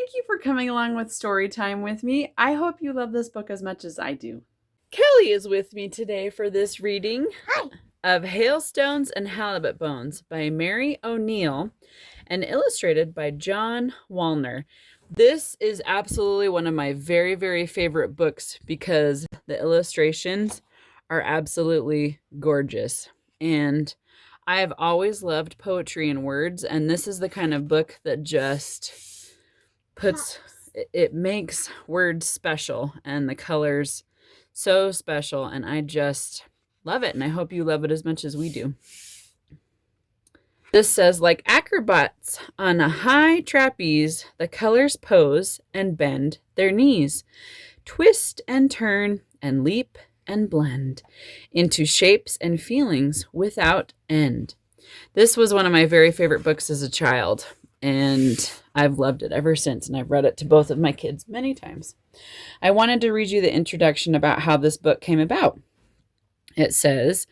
thank you for coming along with story time with me. I hope you love this book as much as I do. Kelly is with me today for this reading of Hailstones and Halibut Bones by Mary O'Neill and illustrated by John Wallner. This is absolutely one of my very, very favorite books because the illustrations are absolutely gorgeous. And I've always loved poetry and words, and this is the kind of book that just it makes words special and the colors so special, and I just love it, and I hope you love it as much as we do. This says, like acrobats on a high trapeze, the colors pose and bend their knees, twist and turn and leap and blend into shapes and feelings without end. This was one of my very favorite books as a child, and I've loved it ever since, and I've read it to both of my kids many times. I wanted to read you the introduction about how this book came about. It says,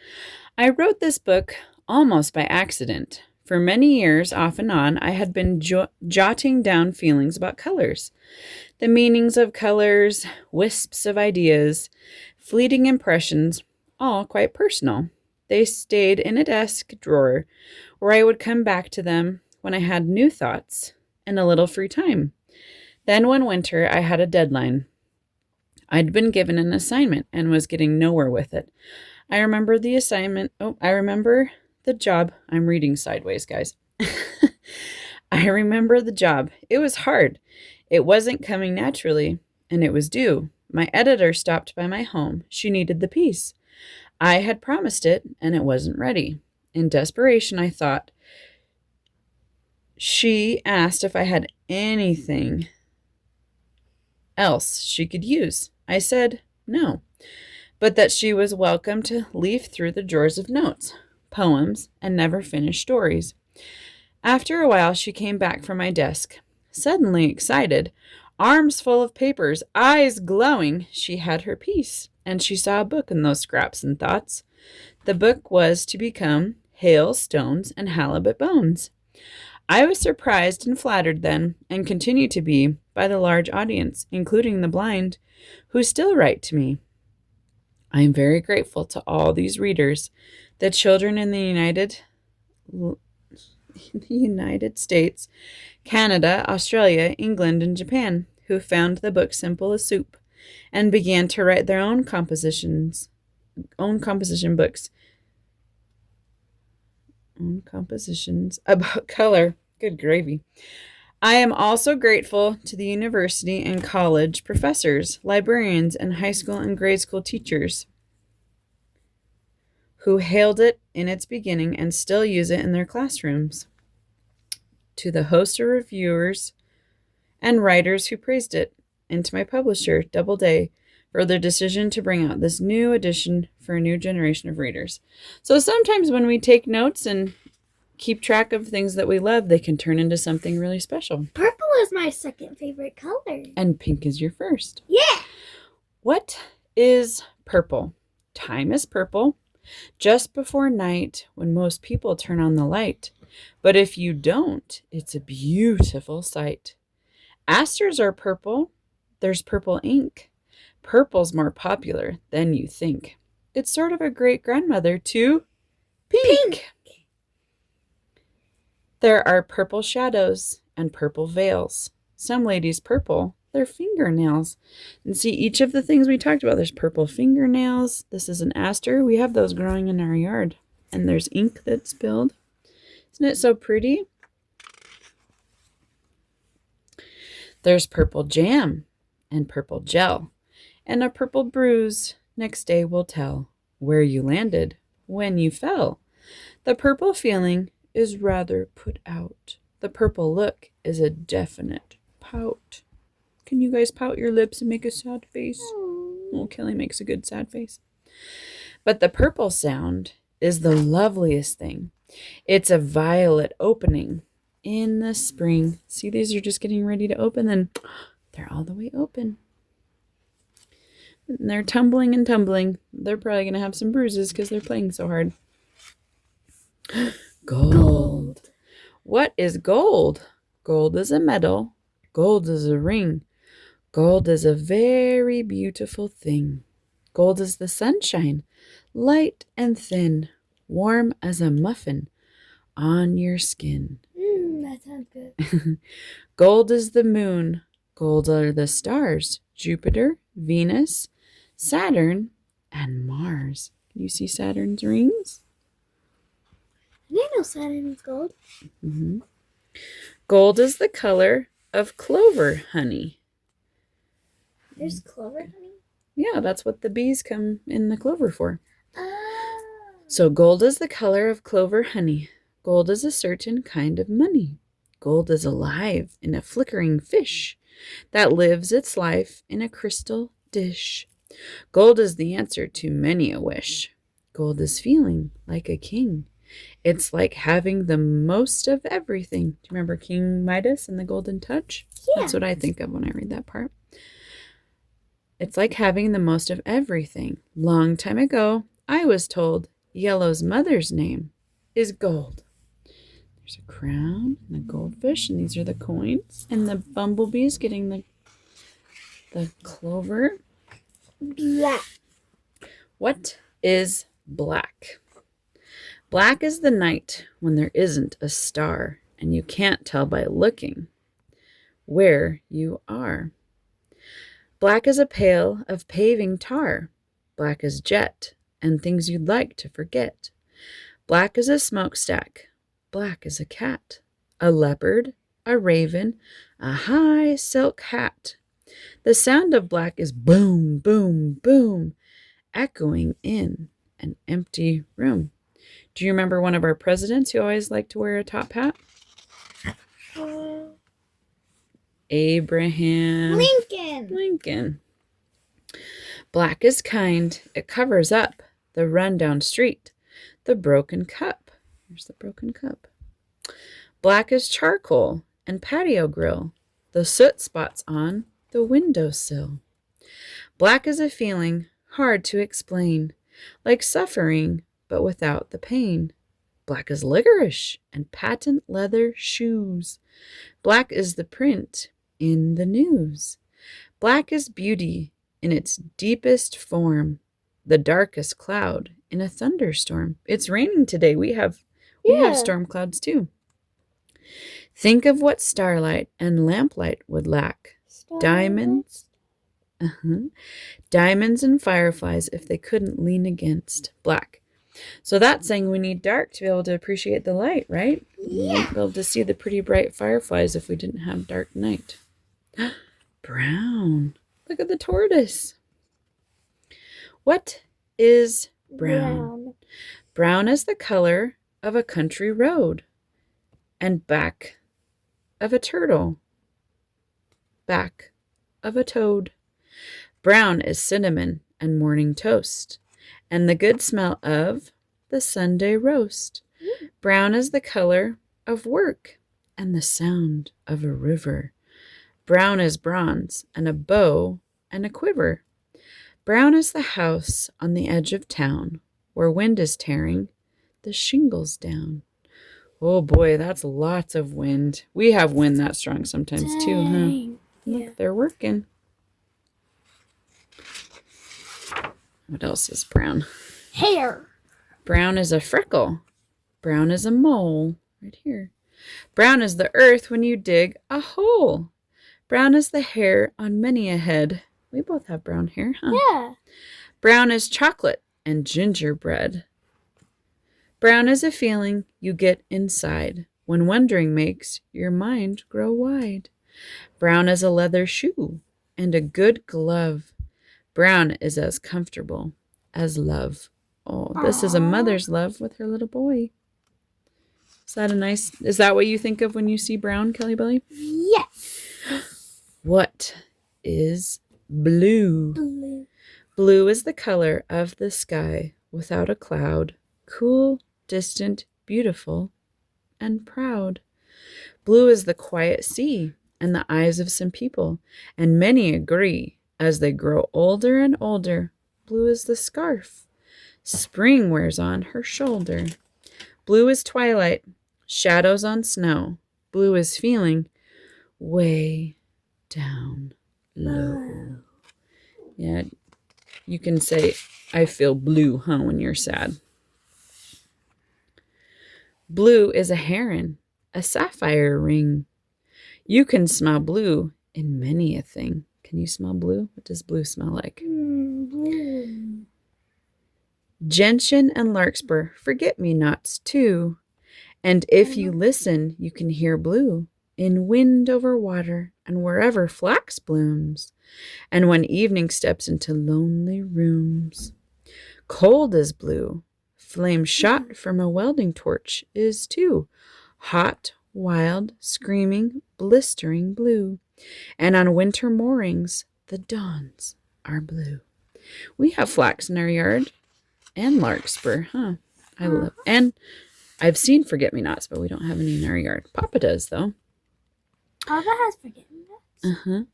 I wrote this book almost by accident. For many years, off and on, I had been jotting down feelings about colors. The meanings of colors, wisps of ideas, fleeting impressions, all quite personal. They stayed in a desk drawer where I would come back to them when I had new thoughts and a little free time. Then one winter, I had a deadline. I'd been given an assignment and was getting nowhere with it. I remember the job. I'm reading sideways, guys. I remember the job. It was hard. It wasn't coming naturally, and it was due. My editor stopped by my home. She needed the piece. I had promised it, and it wasn't ready. In desperation, I thought. She asked if I had anything else she could use. I said no, but that she was welcome to leaf through the drawers of notes, poems, and never finished stories. After a while, she came back from my desk. Suddenly excited, arms full of papers, eyes glowing, she had her piece, and she saw a book in those scraps and thoughts. The book was to become Hailstones and Halibut Bones. I was surprised and flattered then, and continue to be, by the large audience, including the blind, who still write to me. I am very grateful to all these readers, the children in the United States, Canada, Australia, England, and Japan, who found the book simple as soup and began to write their own composition books. Compositions about color. Good gravy. I am also grateful to the university and college professors, librarians, and high school and grade school teachers who hailed it in its beginning and still use it in their classrooms. To the host of reviewers and writers who praised it, and to my publisher, Doubleday, for their decision to bring out this new edition for a new generation of readers. So sometimes when we take notes and keep track of things that we love, they can turn into something really special. Purple is my second favorite color. And pink is your first. Yeah. What is purple? Time is purple, just before night when most people turn on the light. But if you don't, it's a beautiful sight. Asters are purple. There's purple ink. Purple's more popular than you think. It's sort of a great-grandmother to pink. There are purple shadows and purple veils. Some ladies purple their fingernails. And see, each of the things we talked about, there's purple fingernails. This is an aster. We have those growing in our yard. And there's ink that's spilled. Isn't it so pretty? There's purple jam and purple gel. And a purple bruise next day will tell where you landed when you fell. The purple feeling is rather put out. The purple look is a definite pout. Can you guys pout your lips and make a sad face? Oh, Kelly makes a good sad face. But the purple sound is the loveliest thing. It's a violet opening in the spring. See, these are just getting ready to open, and they're all the way open. And they're tumbling and tumbling. They're probably going to have some bruises because they're playing so hard. Gold. What is gold? Gold is a metal Gold is a ring. Gold is a very beautiful thing. Gold is the sunshine, light and thin, warm as a muffin on your skin. That sounds good. Gold is the moon. Gold are the stars, Jupiter, Venus, Saturn, and Mars. Can you see Saturn's rings? I know Saturn is gold. Mm-hmm. Gold is the color of clover honey. There's clover honey? Yeah, that's what the bees come in the clover for. Oh. So gold is the color of clover honey. Gold is a certain kind of money. Gold is alive in a flickering fish that lives its life in a crystal dish. Gold is the answer to many a wish. Gold is feeling like a king. It's like having the most of everything. Do you remember King Midas and the Golden Touch? Yeah. That's what I think of when I read that part. It's like having the most of everything. Long time ago, I was told yellow's mother's name is gold. There's a crown and a goldfish, and these are the coins. And the bumblebee's getting the clover. Black. What is black? Black is the night when there isn't a star, and you can't tell by looking where you are. Black is a pail of paving tar. Black is jet and things you'd like to forget. Black is a smokestack. Black is a cat, a leopard, a raven, a high silk hat. The sound of black is boom, boom, boom, echoing in an empty room. Do you remember one of our presidents who always liked to wear a top hat? Abraham Lincoln. Black is kind. It covers up the rundown street, the broken cup. Here's the broken cup. Black is charcoal and patio grill, the soot spots on the windowsill. Black is a feeling hard to explain, like suffering but without the pain. Black is licorice and patent leather shoes. Black is the print in the news. Black is beauty in its deepest form, the darkest cloud in a thunderstorm. It's raining today. We have storm clouds too. Think of what starlight and lamplight would lack. Diamonds and fireflies if they couldn't lean against black. So that's saying we need dark to be able to appreciate the light, right? Yeah. We'd be able to see the pretty bright fireflies if we didn't have dark night. Brown. Look at the tortoise. What is brown? Brown is the color of a country road and back of a turtle, back of a toad. Brown is cinnamon and morning toast and the good smell of the Sunday roast. Brown is the color of work and the sound of a river. Brown is bronze and a bow and a quiver. Brown is the house on the edge of town where wind is tearing the shingles down. Oh boy, that's lots of wind. We have wind that strong sometimes too, huh? Look, they're working. What else is brown? Hair. Brown is a freckle. Brown is a mole. Right here. Brown is the earth when you dig a hole. Brown is the hair on many a head. We both have brown hair, huh? Yeah. Brown is chocolate and gingerbread. Brown is a feeling you get inside when wondering makes your mind grow wide. Brown is a leather shoe and a good glove. Brown is as comfortable as love. Oh, this is a mother's love with her little boy. Is that what you think of when you see brown, Kelly Belly? Yes. What is blue? Blue. Blue is the color of the sky without a cloud, cool, distant, beautiful, and proud. Blue is the quiet sea and the eyes of some people, and many agree as they grow older and older. Blue is the scarf spring wears on her shoulder. Blue is twilight, shadows on snow. Blue is feeling way down low. Yeah, you can say, I feel blue, huh, when you're sad. Blue is a heron, a sapphire ring. You can smell blue in many a thing. Can you smell blue? What does blue smell like? Blue. Gentian and larkspur, forget-me-nots too. And if you listen, you can hear blue in wind over water and wherever flax blooms, and when evening steps into lonely rooms. Cold is blue, flame shot from a welding torch is too, hot, wild, screaming, blistering blue, and on winter moorings the dawns are blue. We have flax in our yard and larkspur, huh? I love, and I've seen forget-me-nots, but we don't have any in our yard. Papa does, though. Papa has forget-me-nots.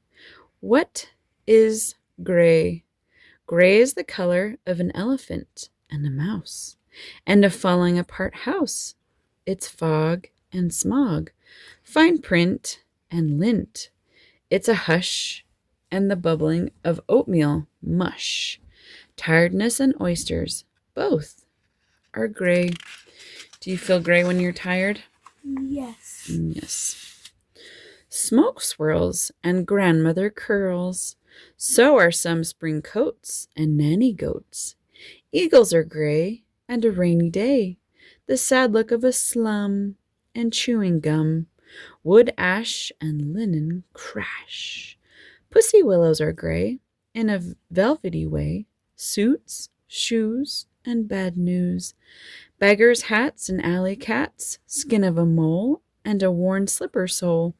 What is gray? Gray is the color of an elephant and a mouse, and a falling apart house. It's fog and smog, fine print and lint. It's a hush and the bubbling of oatmeal mush. Tiredness and oysters, both are gray. Do you feel gray when you're tired? Yes. Yes. Smoke swirls and grandmother curls. So are some spring coats and nanny goats. Eagles are gray and a rainy day. The sad look of a slum and chewing gum. Wood ash and linen crash. Pussy willows are gray in a velvety way. Suits, shoes, and bad news. Beggars' hats and alley cats, skin of a mole, and a worn slipper sole.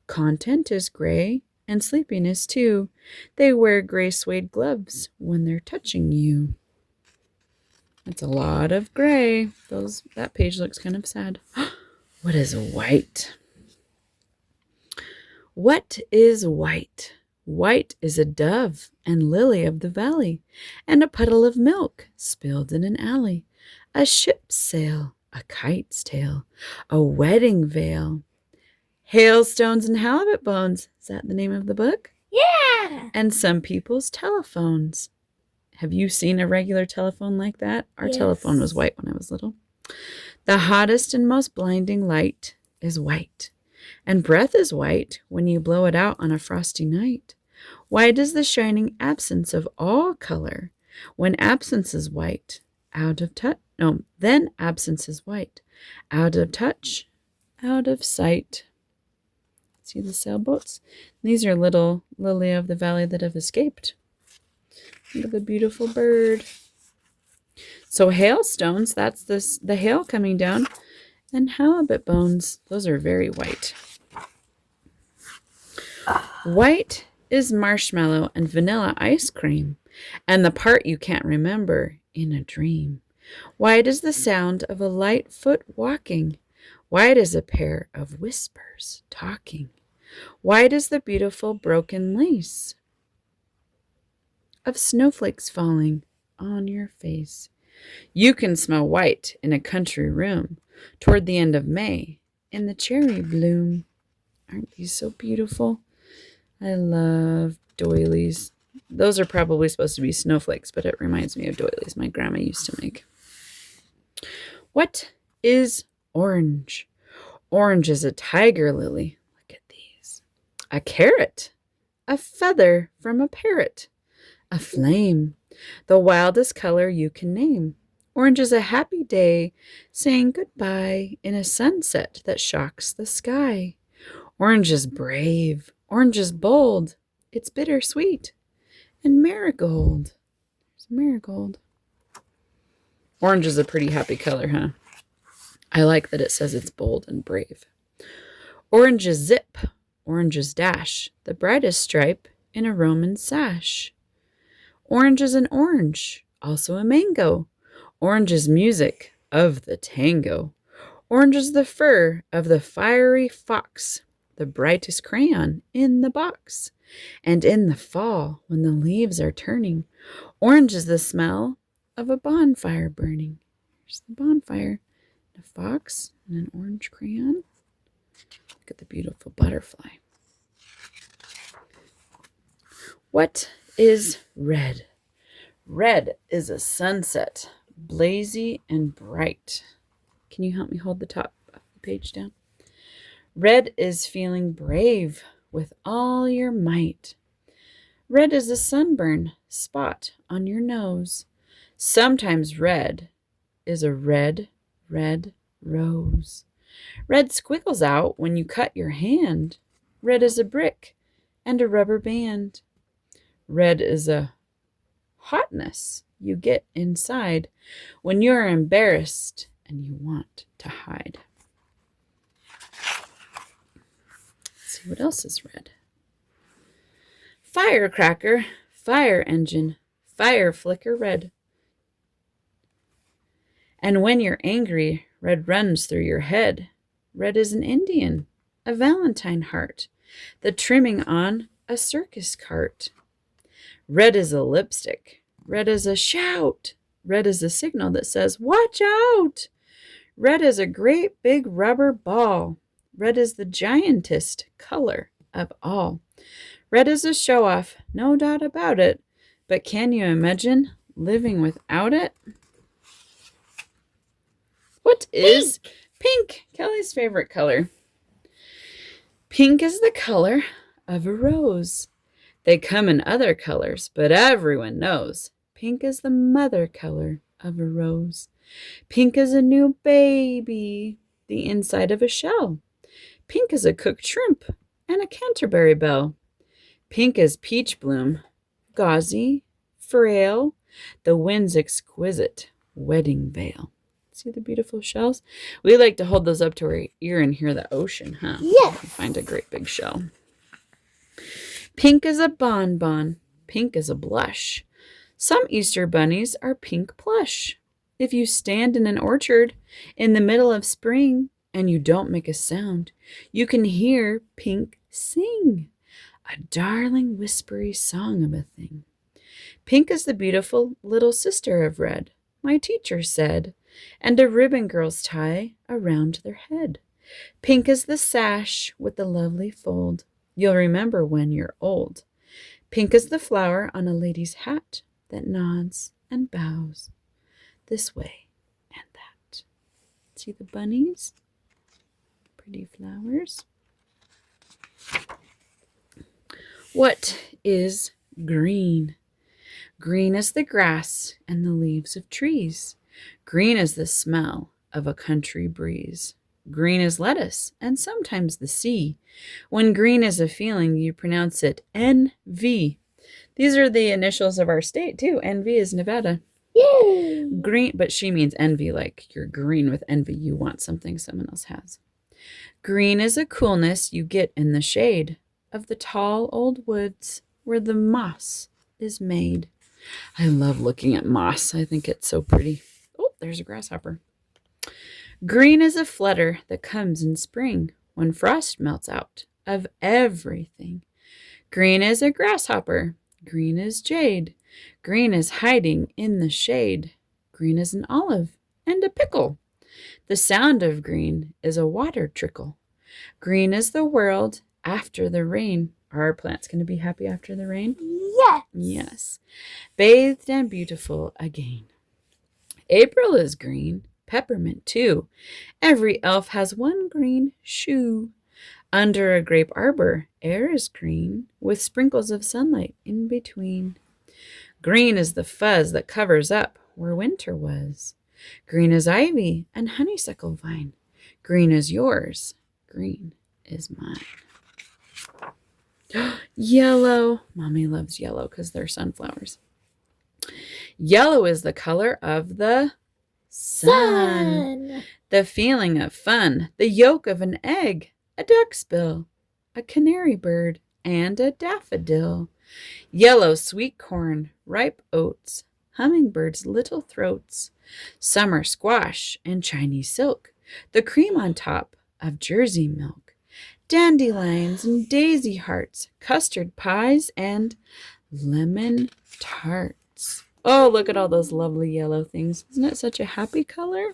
Content is gray, and sleepiness too. They wear gray suede gloves when they're touching you. That's a lot of gray. That page looks kind of sad. What is white? What is white? White is a dove and lily of the valley, and a puddle of milk spilled in an alley. A ship's sail, a kite's tail, a wedding veil. Hailstones and Halibut Bones. Is that the name of the book? Yeah. And some people's telephones. Have you seen a regular telephone like that? Our telephone was white when I was little. The hottest and most blinding light is white, and breath is white when you blow it out on a frosty night. White is the shining absence of all color. When absence is white, out of touch. No, then absence is white, out of touch, out of sight. See the sailboats? These are little lily of the valley that have escaped. Look at the beautiful bird. So hailstones, that's the hail coming down. And halibut bones, those are very white. White is marshmallow and vanilla ice cream, and the part you can't remember in a dream. White is the sound of a light foot walking. White is a pair of whispers talking. White is the beautiful broken lace of snowflakes falling on your face. You can smell white in a country room toward the end of May in the cherry bloom. Aren't these so beautiful? I love doilies. Those are probably supposed to be snowflakes, but it reminds me of doilies my grandma used to make. What is orange? Orange is a tiger lily. Look at these. A carrot. A feather from a parrot. A flame. The wildest color you can name. Orange is a happy day, saying goodbye in a sunset that shocks the sky. Orange is brave. Orange is bold. It's bittersweet. And marigold. There's a marigold. Orange is a pretty happy color, huh? I like that it says it's bold and brave. Orange is zip. Orange is dash. The brightest stripe in a Roman sash. Orange is an orange. Also a mango. Orange is music of the tango. Orange is the fur of the fiery fox. The brightest crayon in the box. And in the fall, when the leaves are turning, orange is the smell of a bonfire burning. Here's the bonfire. A fox and an orange crayon. Look at the beautiful butterfly. What is red? Red is a sunset, blazy and bright. Can you help me hold the top of the page down? Red is feeling brave with all your might. Red is a sunburn spot on your nose. Sometimes red is a red, red rose. Red squiggles out when you cut your hand. Red is a brick and a rubber band. Red is a hotness you get inside when you're embarrassed and you want to hide. Let's see what else is red. Firecracker, fire engine, fire flicker red. And when you're angry, red runs through your head. Red is an Indian, a Valentine heart, the trimming on a circus cart. Red is a lipstick. Red is a shout. Red is a signal that says, watch out. Red is a great big rubber ball. Red is the giantest color of all. Red is a show-off, no doubt about it. But can you imagine living without it? What is pink? Kelly's favorite color. Pink is the color of a rose. They come in other colors, but everyone knows pink is the mother color of a rose. Pink is a new baby, the inside of a shell. Pink is a cooked shrimp and a Canterbury bell. Pink is peach bloom, gauzy, frail, the wind's exquisite wedding veil. See the beautiful shells? We like to hold those up to our ear and hear the ocean, huh? Yes. Find a great big shell. Pink is a bonbon. Pink is a blush. Some Easter bunnies are pink plush. If you stand in an orchard in the middle of spring and you don't make a sound, you can hear pink sing. A darling whispery song of a thing. Pink is the beautiful little sister of red, my teacher said, and a ribbon girls tie around their head. Pink is the sash with the lovely fold you'll remember when you're old. Pink is the flower on a lady's hat that nods and bows this way and that. See the bunnies? Pretty flowers. What is green? Green is the grass and the leaves of trees. Green is the smell of a country breeze. Green is lettuce and sometimes the sea. When green is a feeling, you pronounce it NV. These are the initials of our state too. NV is Nevada. Yay! Green, but she means envy, like you're green with envy. You want something someone else has. Green is a coolness you get in the shade of the tall old woods where the moss is made. I love looking at moss. I think it's so pretty. Oh, there's a grasshopper. Green is a flutter that comes in spring when frost melts out of everything. Green is a grasshopper. Green is jade. Green is hiding in the shade. Green is an olive and a pickle. The sound of green is a water trickle. Green is the world after the rain. Are our plants going to be happy after the rain? Yes. Yes. Bathed and beautiful again. April is green, peppermint too. Every elf has one green shoe. Under a grape arbor, air is green, with sprinkles of sunlight in between. Green is the fuzz that covers up where winter was. Green is ivy and honeysuckle vine. Green is yours. Green is mine. Yellow. Mommy loves yellow because they're sunflowers. Yellow is the color of the sun. The feeling of fun. The yolk of an egg. A duck's bill. A canary bird. And a daffodil. Yellow sweet corn. Ripe oats. Hummingbirds' little throats. Summer squash and Chinese silk. The cream on top of Jersey milk. Dandelions and daisy hearts, custard pies and lemon tarts. Oh, look at all those lovely yellow things. Isn't it such a happy color?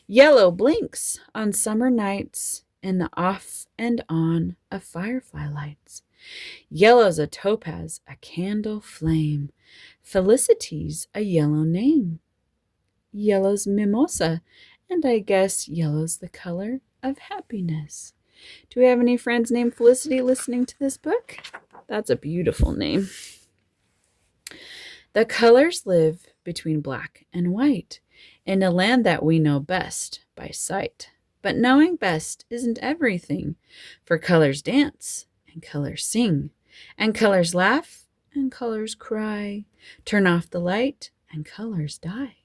Yellow blinks on summer nights in the off and on of firefly lights. Yellow's a topaz, a candle flame. Felicity's a yellow name. Yellow's mimosa, and I guess yellow's the color of happiness. Do we have any friends named Felicity listening to this book? That's a beautiful name. The colors live between black and white in a land that we know best by sight. But knowing best isn't everything, for colors dance and colors sing, and colors laugh and colors cry. Turn off the light and colors die,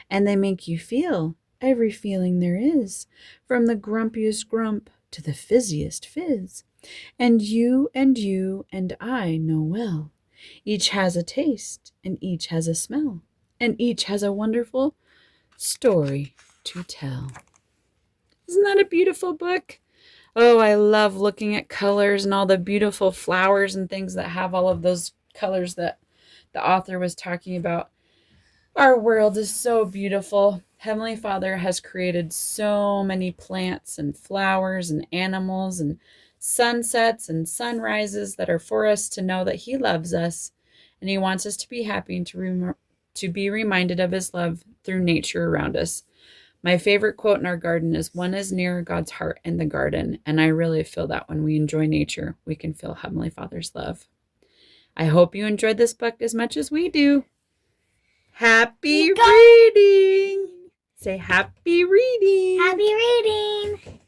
and they make you feel every feeling there is, from the grumpiest grump to the fizziest fizz. And you and I know well, each has a taste and each has a smell, and each has a wonderful story to tell. Isn't that a beautiful book? Oh, I love looking at colors and all the beautiful flowers and things that have all of those colors that the author was talking about. Our world is so beautiful. Heavenly Father has created so many plants and flowers and animals and sunsets and sunrises that are for us to know that He loves us, and He wants us to be happy and to be reminded of His love through nature around us. My favorite quote in our garden is, "One is near God's heart in the garden," and I really feel that when we enjoy nature, we can feel Heavenly Father's love. I hope you enjoyed this book as much as we do. Happy reading! Say happy reading! Happy reading!